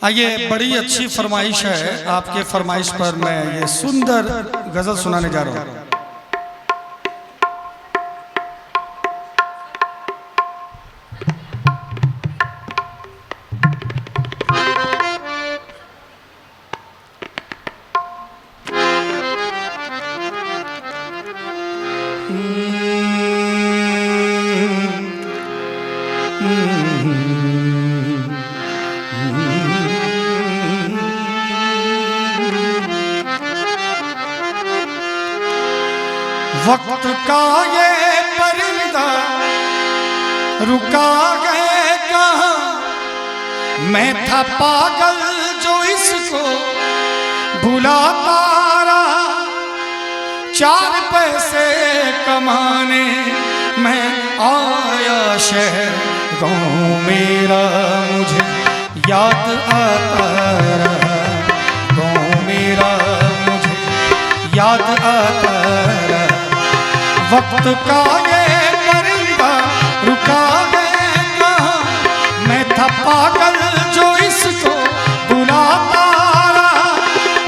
आइए, बड़ी अच्छी फरमाइश है। आपके फरमाइश पर मैं ये सुंदर गजल सुनाने जा रहा हूँ। वक्त का ये परिंदा रुका गए कहाँ, मैं था पागल जो इसको बुलाता रहा। 4 पैसे कमाने मैं आया शहर, गाँव मेरा मुझे याद आता रहा, गाँव मेरा मुझे याद आता रहा। वक्त का ये परिंदा रुका गए कहाँ, मैं था पागल जो इसको बुलाता रहा।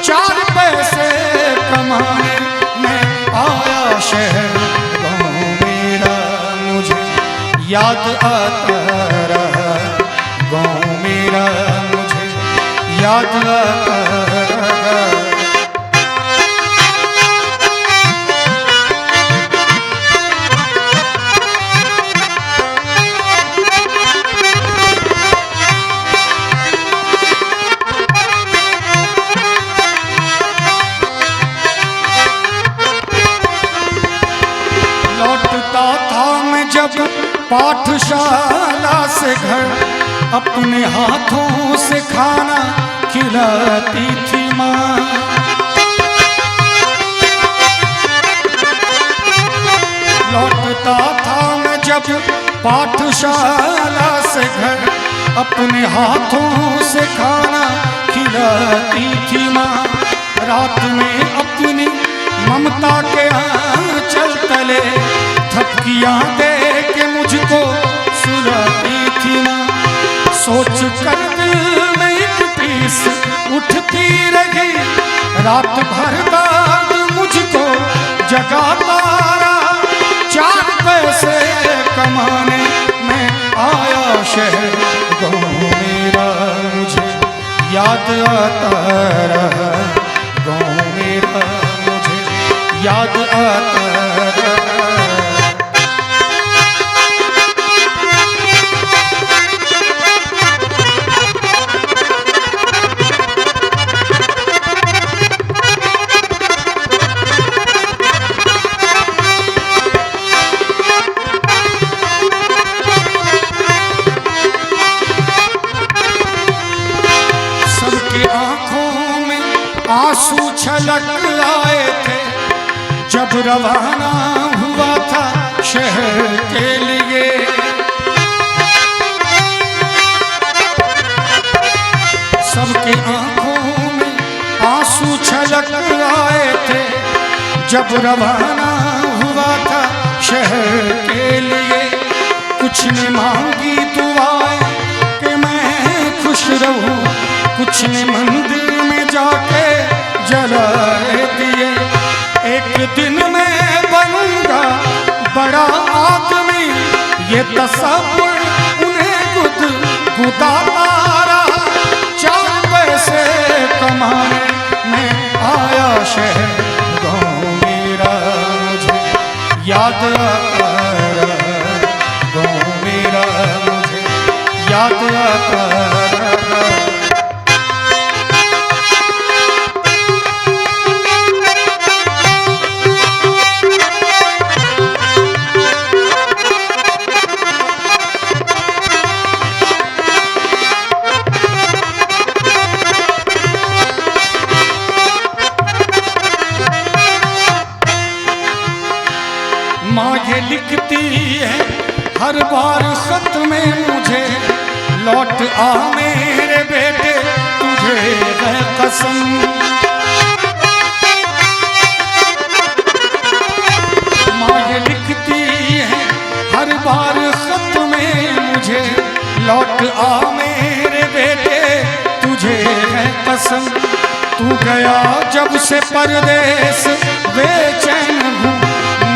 4 पैसे कमाने मैं आया शहर, गाँव मेरा मुझे याद आता रहा, गाँव मेरा मुझे याद आता रहा। जब पाठशाला से घर, अपने हाथों से खाना खिलाती थी माँ। लौटता था मैं जब पाठशाला से घर, अपने हाथों से खाना खिलाती थी माँ। रात में अपनी ममता के आंचल तले थपकियाँ दे के मुझको सुलाती थी माँ। सोच कर दिल में एक टीस उठती रही, रात भर दर्द मुझको जगाता रहा। 4 पैसे कमाने मैं आया शहर, गाँव मेरा मुझे याद आता रहा, गाँव मेरा मुझे याद आता रहा। आंसू छलक आए थे जब रवाना हुआ था शहर के लिए। सबके आंखों में आंसू छलक आए थे जब रवाना हुआ था शहर के लिए। कुछ ने मांगी दुआएं कि मैं खुश रहूं, कुछ ने मंदिर में जाके जलाए दिए। एक दिन मैं बनूंगा बड़ा आदमी, ये तसव्वुर उन्हें गुदगुदाता रहा। 4 पैसे कमाने मैं आया शहर, गाँव मेरा मुझे याद आता रहा, गाँव मेरा मुझे याद आता रहा। माँ ये लिखती है हर बार खत में मुझे, लौट आ मेरे बेटे तुझे है कसम। माँ ये लिखती है हर बार खत में मुझे, लौट आ मेरे बेटे तुझे है कसम, तू गया जब से परदेस बेचैन हूँ,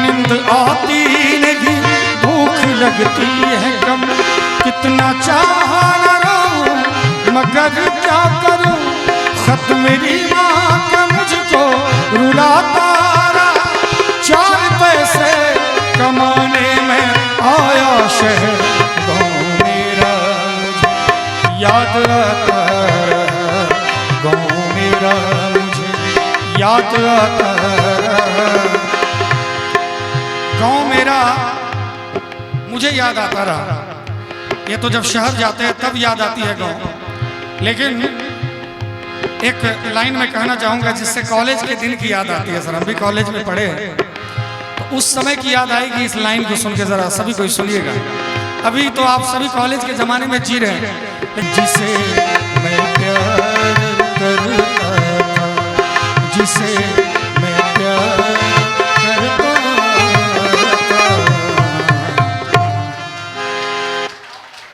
नींद आती नहीं, भूख लगती है कम, कितना चाहा न रहूं मगर क्या करूं, खत मेरी माँ का मुझको रुलाता रहा, 4 पैसे कमाने में आया शहर, गाँव मेरा मुझे याद आता रहा, गाँव मेरा मुझे याद आता रहा, गाँव मेरा मुझे याद आता रहा। ये तो जब शहर जाते हैं तब याद आती है गाँव, लेकिन एक लाइन में कहना चाहूँगा जिससे कॉलेज के दिन की याद आती है। सर हम भी कॉलेज में पढ़े तो उस समय की याद आएगी। इस लाइन को सुन के ज़रा सभी कोई सुनिएगा। अभी तो आप सभी कॉलेज के ज़माने में जी रहे हैं। जिसे मैं प्यार करता था, जिसे